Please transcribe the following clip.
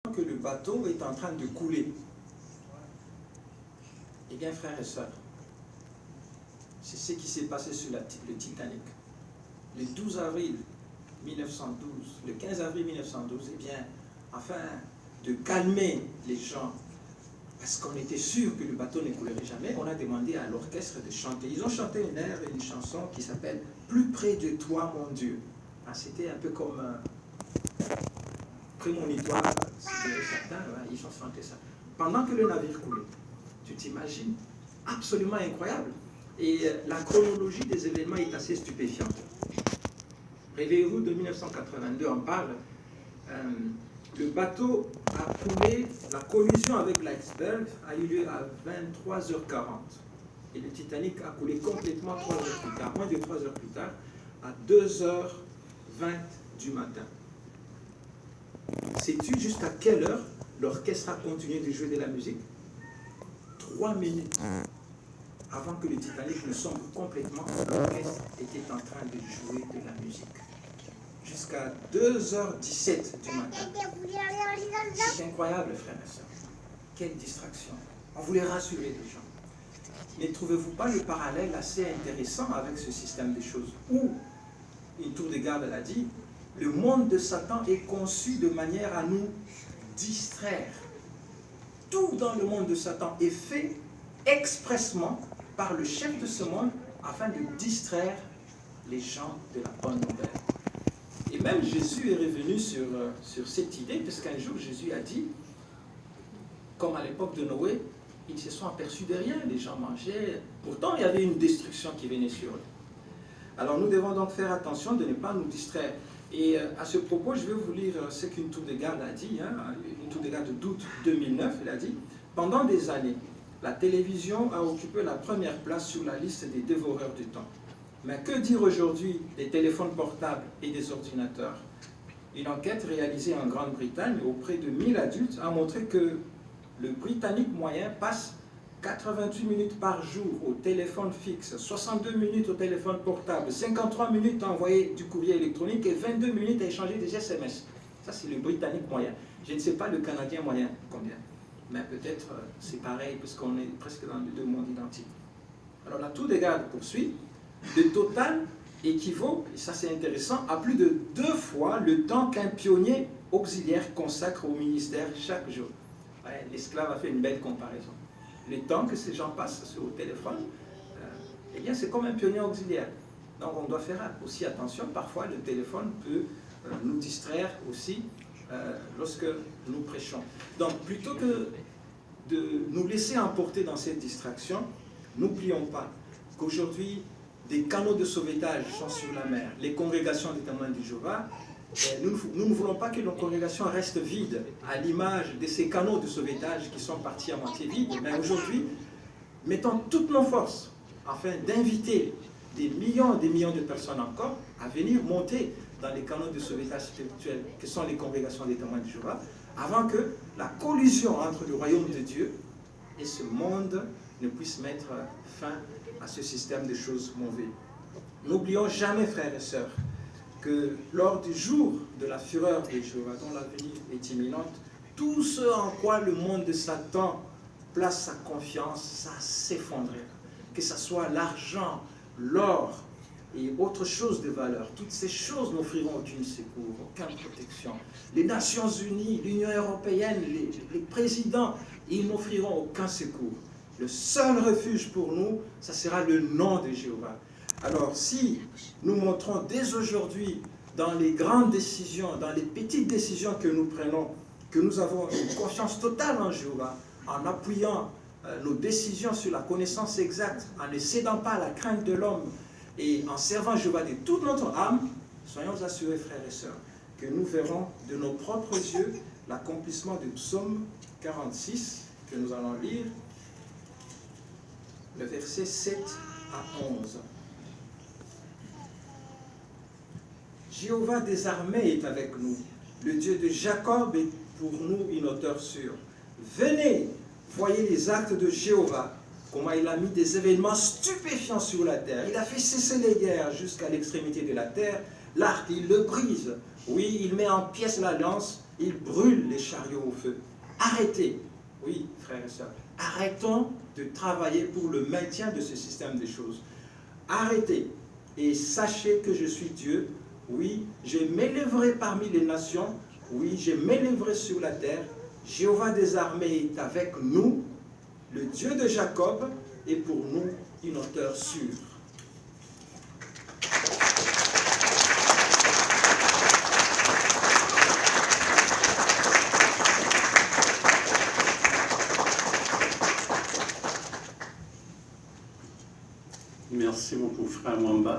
que le bateau est en train de couler. Eh bien, frères et sœurs, c'est ce qui s'est passé sur le Titanic. Le 12 avril 1912, le 15 avril 1912, eh bien, afin de calmer les gens, parce qu'on était sûr que le bateau ne coulerait jamais, on a demandé à l'orchestre de chanter. Ils ont chanté une air et une chanson qui s'appelle « Plus près de toi, mon Dieu ». C'était un peu comme prémonitoire, certains, ils ont chanté ça. Pendant que le navire coulait, tu t'imagines, absolument incroyable. Et la chronologie des événements est assez stupéfiante. Réveillez-vous, de 1982, on parle. Le bateau a coulé, la collision avec l'iceberg a eu lieu à 23h40. Et le Titanic a coulé complètement 3 heures plus tard, moins de 3 heures plus tard, à 2h20 du matin. Sais-tu jusqu'à quelle heure l'orchestre a continué de jouer de la musique? 3 minutes avant que le Titanic ne sombre complètement, l'orchestre était en train de jouer de la musique. Jusqu'à 2h17 du matin. C'est incroyable, frères et sœurs. Quelle distraction. On voulait rassurer les gens. Ne trouvez-vous pas le parallèle assez intéressant avec ce système des choses où, une tour de garde l'a dit, le monde de Satan est conçu de manière à nous distraire. Tout dans le monde de Satan est fait expressement par le chef de ce monde afin de distraire les gens de la bonne nouvelle. Et même Jésus est revenu sur cette idée, parce qu'un jour Jésus a dit, comme à l'époque de Noé, ils se sont aperçus de rien, les gens mangeaient, pourtant il y avait une destruction qui venait sur eux. Alors nous devons donc faire attention de ne pas nous distraire. Et à ce propos, je vais vous lire ce qu'une tour de garde a dit, une tour de garde d'août 2009, elle a dit « Pendant des années, la télévision a occupé la première place sur la liste des dévoreurs du temps. Mais que dire aujourd'hui des téléphones portables et des ordinateurs? Une enquête réalisée en Grande-Bretagne auprès de 1000 adultes a montré que le Britannique moyen passe 88 minutes par jour au téléphone fixe, 62 minutes au téléphone portable, 53 minutes à envoyer du courrier électronique et 22 minutes à échanger des SMS. Ça, c'est le Britannique moyen. Je ne sais pas le Canadien moyen combien. Mais peut-être c'est pareil, puisqu'on est presque dans les deux mondes identiques. Alors la tour de garde poursuit. Le total équivaut, et ça c'est intéressant, à plus de 2 fois le temps qu'un pionnier auxiliaire consacre au ministère chaque jour. Ouais, l'esclave a fait une belle comparaison. Le temps que ces gens passent sur le téléphone, eh bien c'est comme un pionnier auxiliaire. Donc on doit faire aussi attention, parfois le téléphone peut nous distraire aussi lorsque nous prêchons. Donc plutôt que de nous laisser emporter dans cette distraction, n'oublions pas qu'aujourd'hui, des canaux de sauvetage sont sur la mer. Les congrégations des témoins de Jéhovah, nous ne voulons pas que nos congrégations restent vides, à l'image de ces canaux de sauvetage qui sont partis à moitié vides. Mais aujourd'hui, mettons toutes nos forces afin d'inviter des millions et des millions de personnes encore à venir monter dans les canaux de sauvetage spirituel que sont les congrégations des témoins de Jéhovah, avant que la collision entre le royaume de Dieu et ce monde ne puisse mettre fin à ce système de choses mauvaises. N'oublions jamais, frères et sœurs, que lors du jour de la fureur de Jéhovah, dont l'avenir est imminente, tout ce en quoi le monde de Satan place sa confiance, ça s'effondrera. Que ce soit l'argent, l'or et autre chose de valeur, toutes ces choses n'offriront aucun secours, aucune protection. Les Nations Unies, l'Union européenne, les présidents, ils n'offriront aucun secours. Le seul refuge pour nous, ça sera le nom de Jéhovah. Alors, si nous montrons dès aujourd'hui, dans les grandes décisions, dans les petites décisions que nous prenons, que nous avons une confiance totale en Jéhovah, en appuyant nos décisions sur la connaissance exacte, en ne cédant pas à la crainte de l'homme et en servant Jéhovah de toute notre âme, soyons assurés, frères et sœurs, que nous verrons de nos propres yeux l'accomplissement du psaume 46 que nous allons lire, le verset 7 à 11. Jéhovah des armées est avec nous. Le Dieu de Jacob est pour nous une hauteur sûre. Venez, voyez les actes de Jéhovah, comment il a mis des événements stupéfiants sur la terre. Il a fait cesser les guerres jusqu'à l'extrémité de la terre. l'arc, il le brise. Oui, il met en pièces la lance, il brûle les chariots au feu. Arrêtez, oui, frères et sœurs, arrêtons de travailler pour le maintien de ce système des choses. Arrêtez et sachez que je suis Dieu. Oui, je m'élèverai parmi les nations. Oui, je m'élèverai sur la terre. Jéhovah des armées est avec nous. Le Dieu de Jacob est pour nous une hauteur sûre. Merci beaucoup, frère Mwamba.